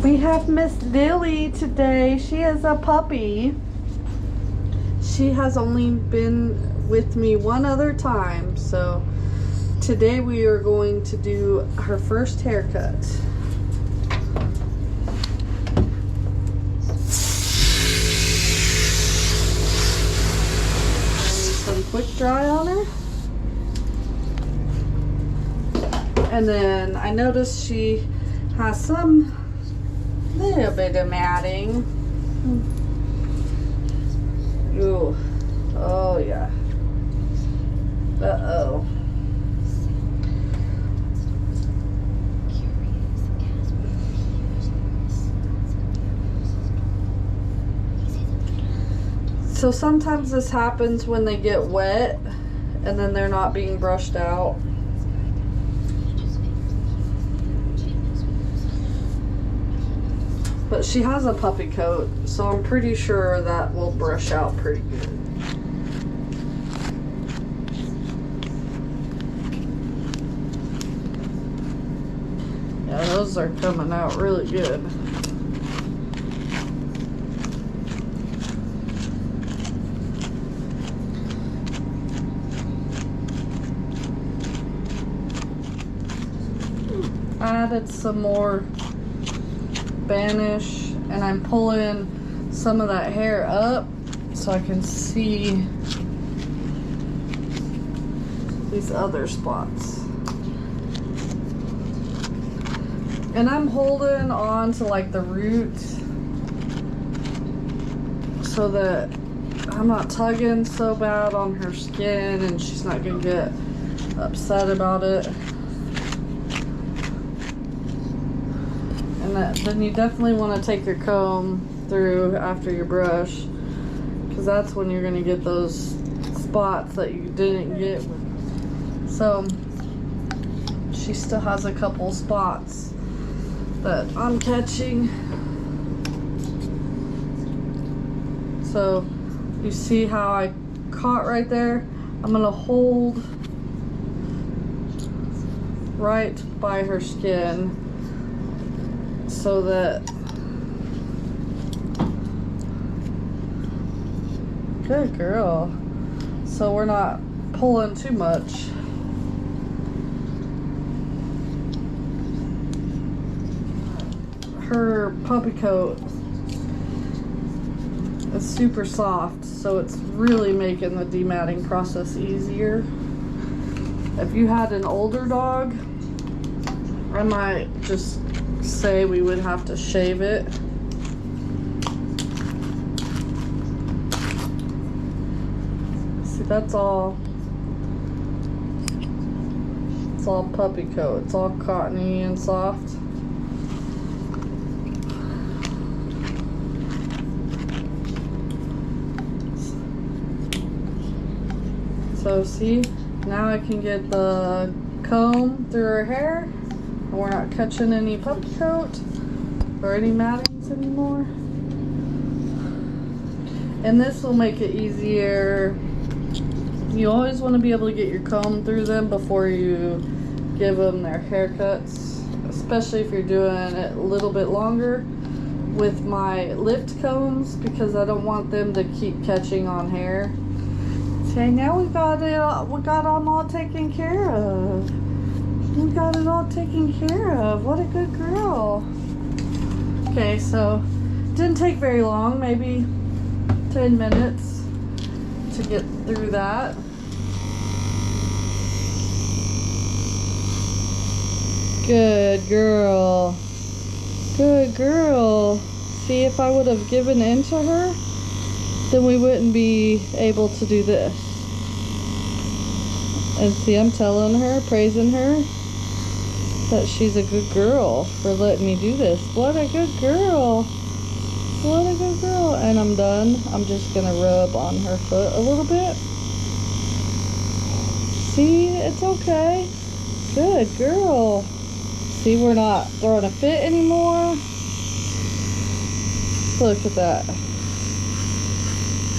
We have Miss Lili today. She is a puppy. She has only been with me one other time, so today we are going to do her first haircut. Some quick dry on her. And then I noticed she has some little bit of matting. Ooh. Oh yeah. Uh-oh. So sometimes this happens when they get wet and then they're not being brushed out. But she has a puppy coat, so I'm pretty sure that will brush out pretty good. Yeah, those are coming out really good. Added some more Spanish, and I'm pulling some of that hair up so I can see these other spots. And I'm holding on to like the root so that I'm not tugging so bad on her skin and she's not gonna get upset about it. Then you definitely want to take your comb through after your brush, because that's when you're going to get those spots that you didn't get. So she still has a couple spots that I'm catching. So you see how I caught right there? I'm going to hold right by her skin so that, good girl, so we're not pulling too much. Her puppy coat is super soft, so it's really making the dematting process easier. If you had an older dog, I might just say we would have to shave it. See, that's all. It's all puppy coat. It's all cottony and soft. So see, now I can get the comb through her hair. We're not catching any puppy coat or any mattings anymore. And this will make it easier. You always want to be able to get your comb through them before you give them their haircuts, especially if you're doing it a little bit longer with my lift combs, because I don't want them to keep catching on hair. Okay, now we got them all taken care of. We got it all taken care of. What a good girl. Okay, so didn't take very long, maybe 10 minutes to get through that. Good girl. Good girl. See, if I would have given in to her, then we wouldn't be able to do this. And see, I'm telling her, praising her, that she's a good girl for letting me do this. What a good girl. What a good girl. And I'm done. I'm just gonna rub on her foot a little bit. See, it's okay. Good girl. See, we're not throwing a fit anymore. Look at that.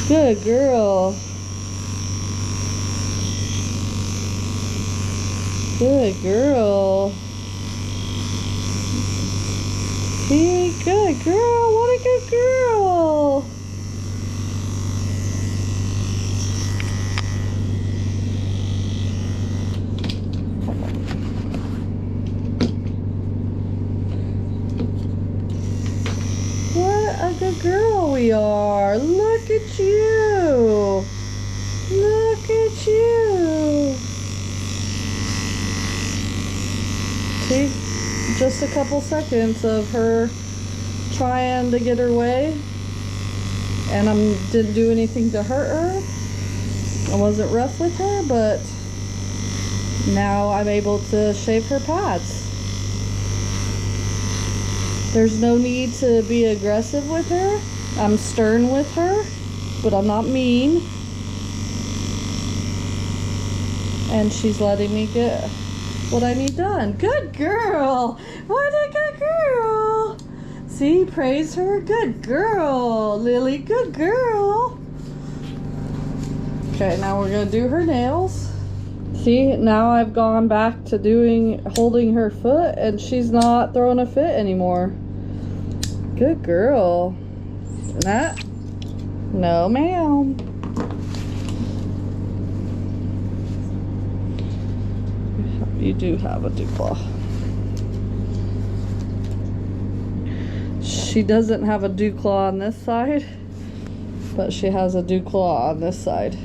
Good girl. Good girl. See, good girl. What a good girl. What a good girl we are. Look at you. Look at you. See, just a couple seconds of her trying to get her way, and I didn't do anything to hurt her. I wasn't rough with her, but now I'm able to shave her pads. There's no need to be aggressive with her. I'm stern with her, but I'm not mean. And she's letting me get what I need done. Good girl. What a good girl. See, praise her. Good girl, Lily. Good girl. Okay, now we're gonna do her nails. See, now I've gone back to holding her foot, and she's not throwing a fit anymore. Good girl. That? No, ma'am. You do have a dew claw. She doesn't have a dew claw on this side, but she has a dew claw on this side.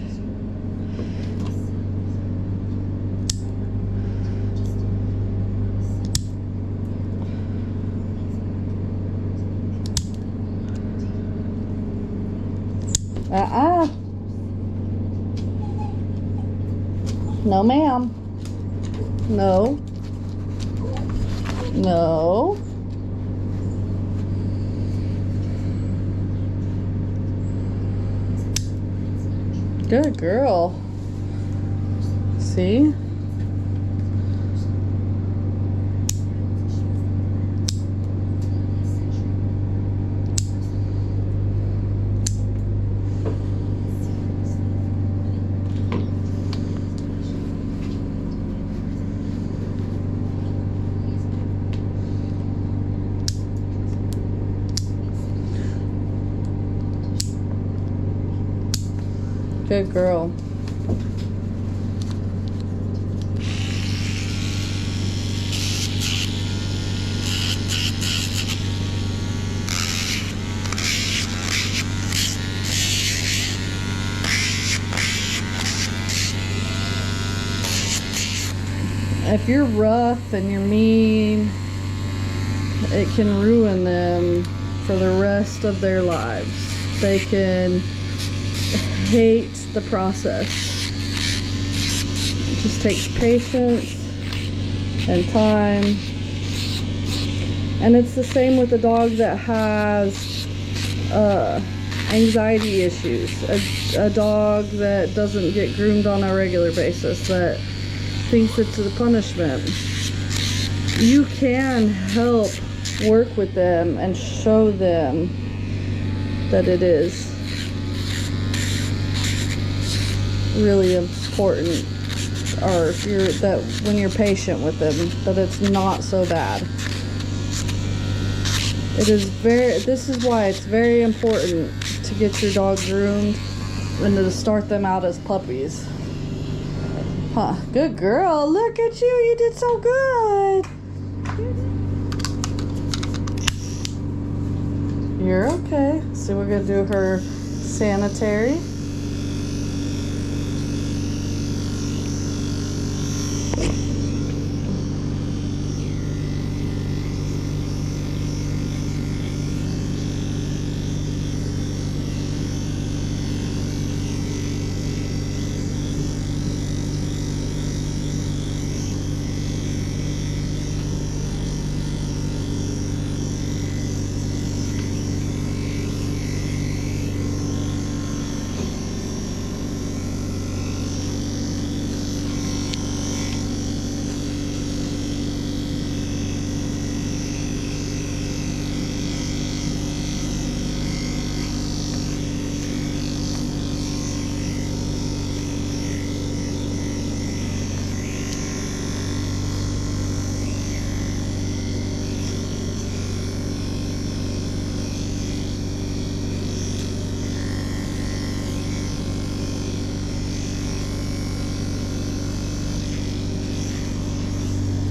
No, ma'am. No. No. Good girl. See? Good girl. If you're rough and you're mean, it can ruin them for the rest of their lives. They can hate the process. It just takes patience and time. And it's the same with a dog that has anxiety issues. A dog that doesn't get groomed on a regular basis, that thinks it's a punishment. You can help work with them and show them that it is really important, or that when you're patient with them, that it's not so bad. This is why it's very important to get your dog groomed and to start them out as puppies. Huh, good girl. Look at you. You did so good. You're okay. So we're going to do her sanitary.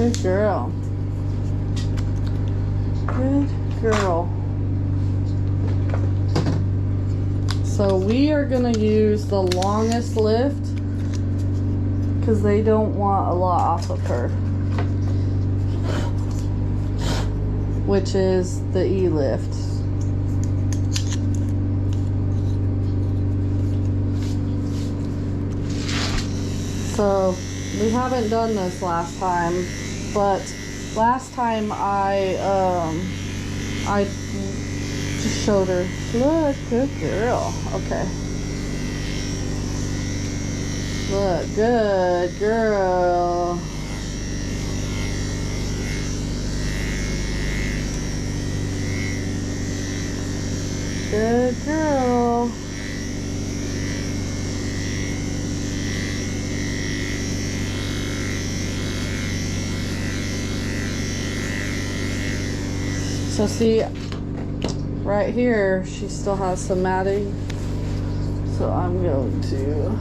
Good girl. Good girl. So we are gonna use the longest lift because they don't want a lot off of her, which is the E lift. So we haven't done this last time, but last time I just showed her. Look, good girl. Okay. Look, good girl. Good girl. So see, right here, she still has some matting. So I'm going to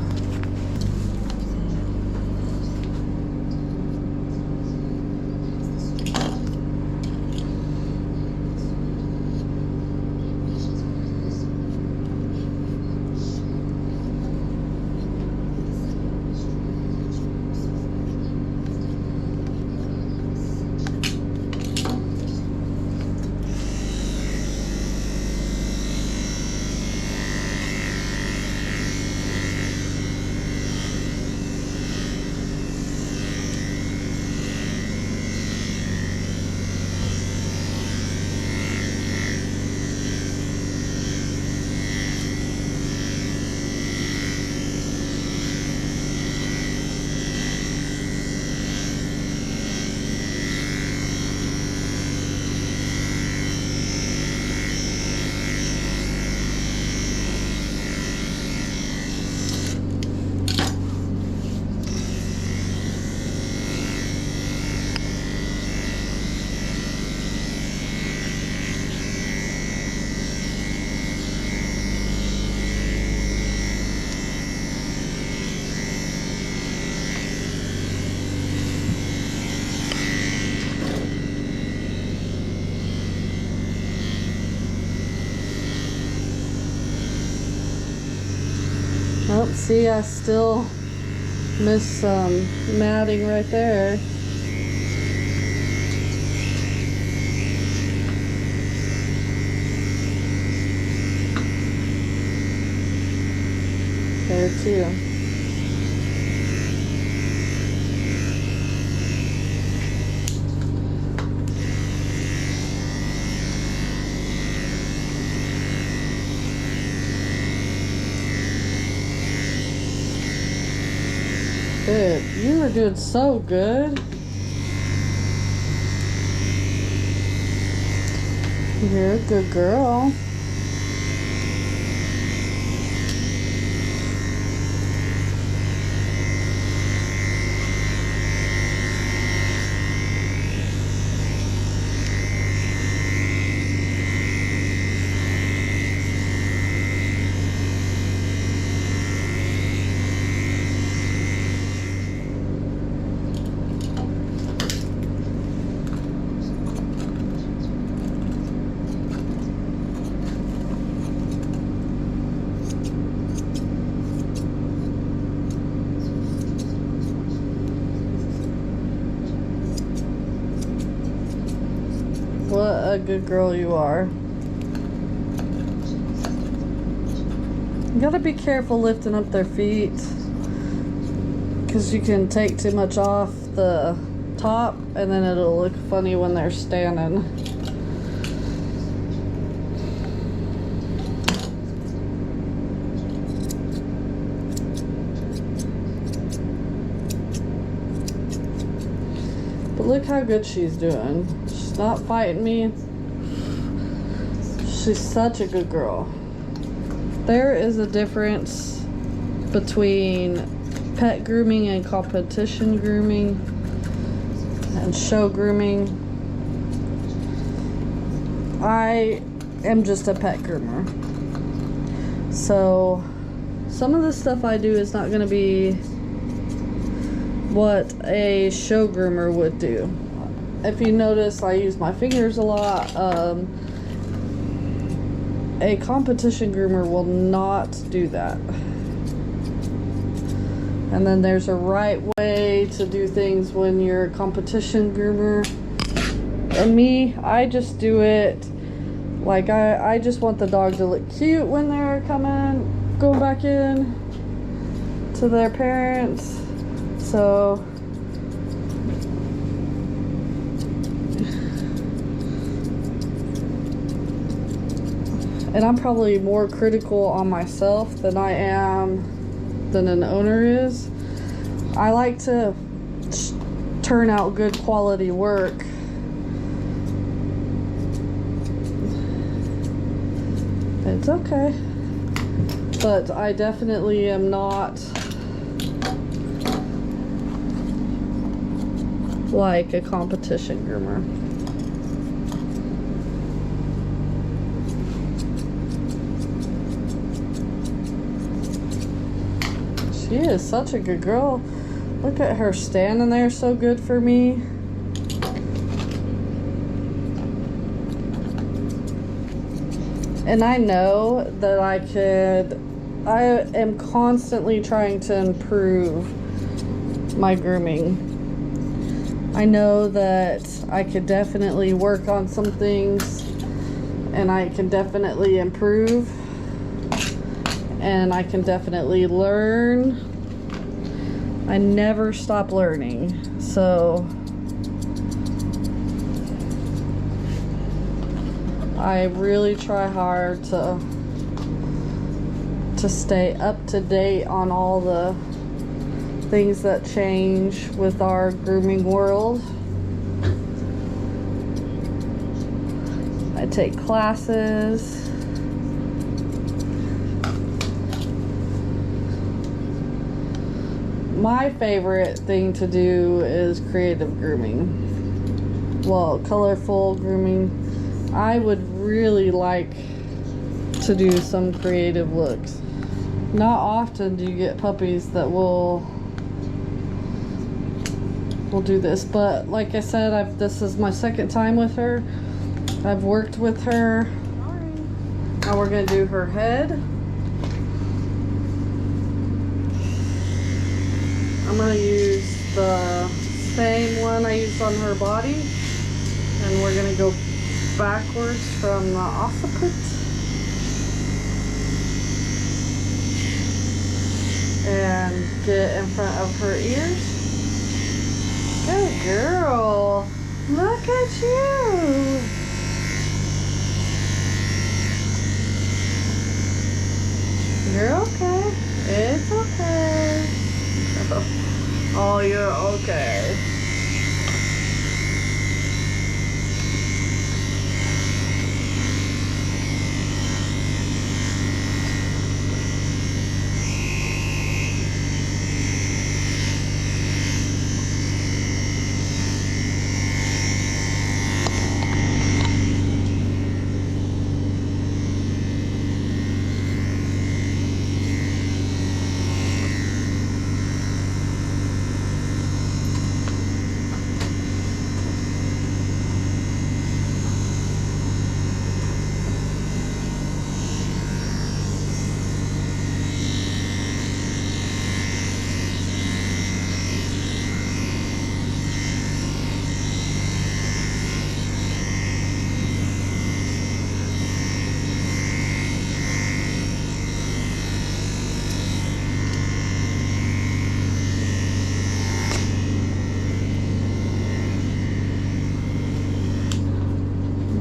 oh, see, I still miss some matting right there. There too. Good. You are doing so good. You're a good girl. What a good girl you are. You gotta be careful lifting up their feet, because you can take too much off the top and then it'll look funny when they're standing. But look how good she's doing. She's not fighting me. She's such a good girl. There is a difference between pet grooming and competition grooming and show grooming. I am just a pet groomer. So some of the stuff I do is not going to be what a show groomer would do. If you notice, I use my fingers a lot. A competition groomer will not do that. And then there's a right way to do things when you're a competition groomer. And me, I just do it like I just want the dog to look cute when they're going back in to their parents. So and I'm probably more critical on myself than an owner is. I like to turn out good quality work. It's okay. But I definitely am not like a competition groomer. She is such a good girl. Look at her standing there so good for me. And I know that I am constantly trying to improve my grooming. I know that I could definitely work on some things and I can definitely improve. And I can definitely learn. I never stop learning. So I really try hard to stay up to date on all the things that change with our grooming world. I take classes. My favorite thing to do is creative grooming. Well, colorful grooming. I would really like to do some creative looks. Not often do you get puppies that will do this, but like I said, this is my second time with her. I've worked with her. Now we're gonna do her head. I'm gonna use the same one I used on her body, and we're gonna go backwards from the occiput and get in front of her ears. Good girl. Look at you. You're okay. It's okay. Oh, you're okay.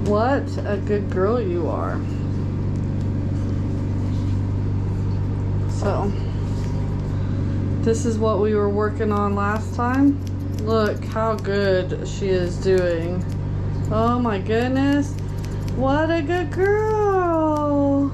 What a good girl you are. So, this is what we were working on last time. Look how good she is doing. Oh my goodness. What a good girl.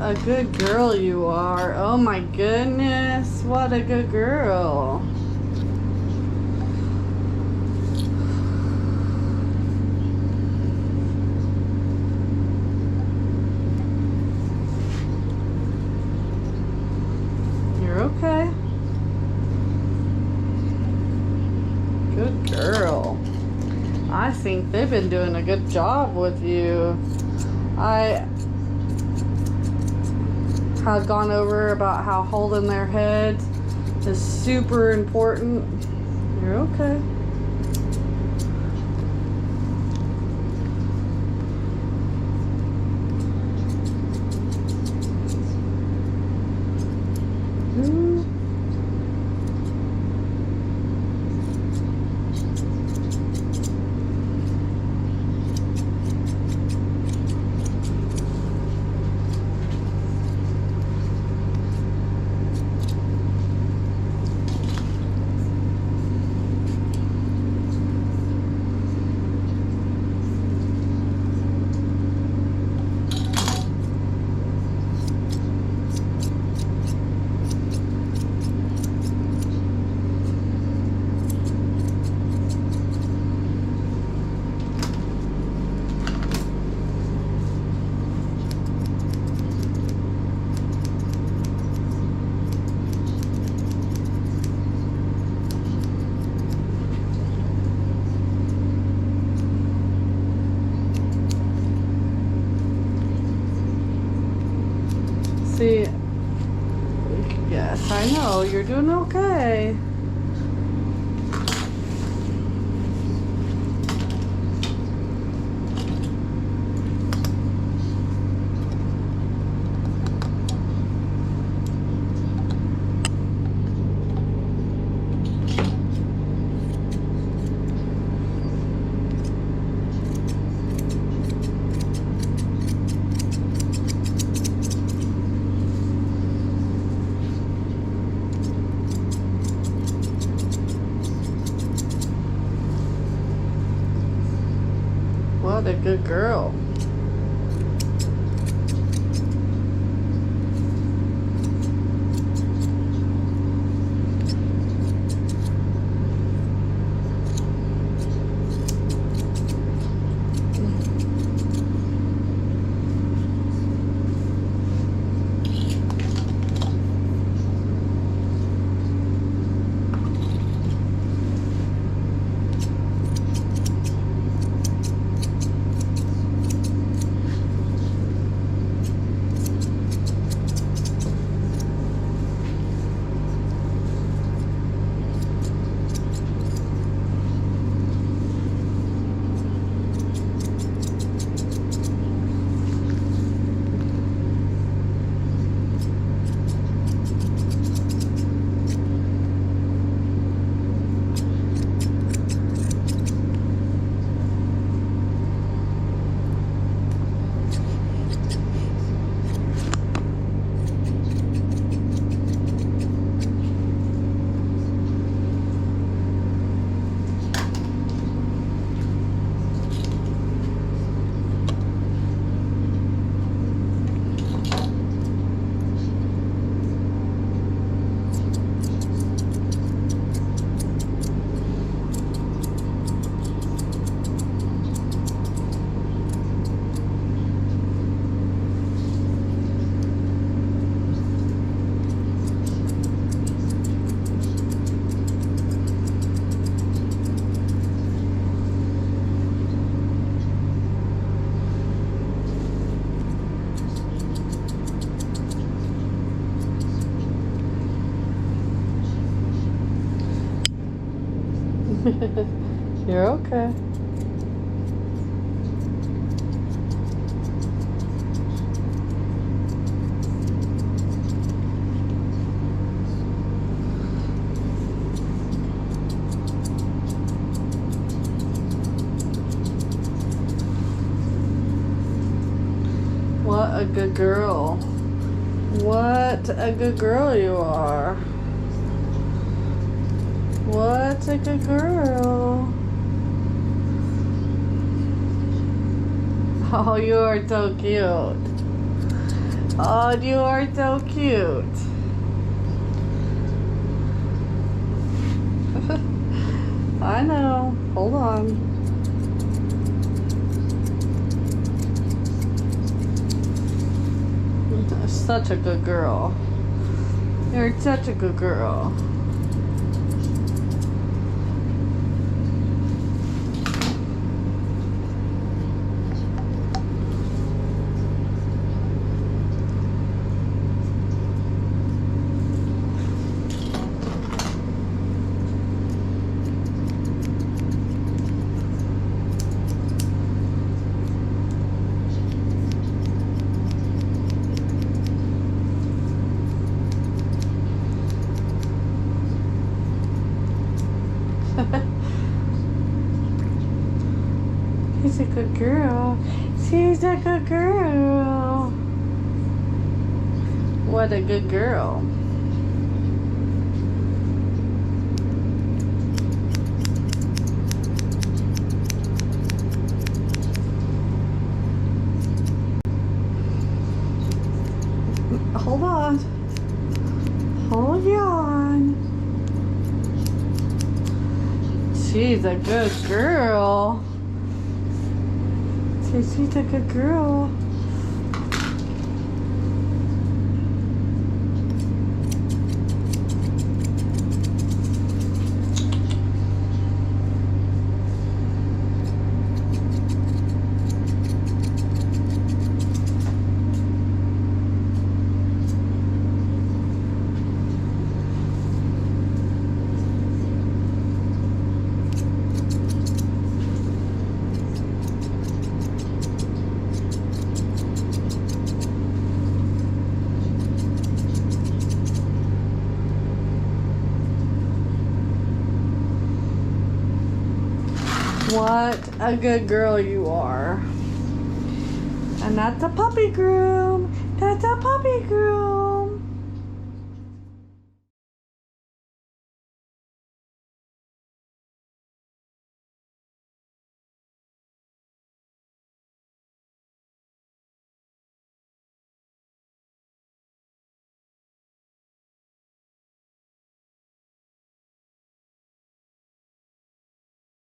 a good girl you are. Oh my goodness, what a good girl. You're okay. Good girl. I think they've been doing a good job with you. I had gone over about how holding their head is super important. You're okay. See, yes, I know, you're doing okay. What a good girl. You're okay. What a good girl. What a good girl you are. What a good girl. Oh, you are so cute. Oh, you are so cute. I know. Hold on. You're such a good girl. You're such a good girl. She's a good girl. She's a good girl. What a good girl. Hold on. Hold on. She's a good girl. She's a good girl. What a good girl you are. And that's a puppy groom. That's a puppy groom.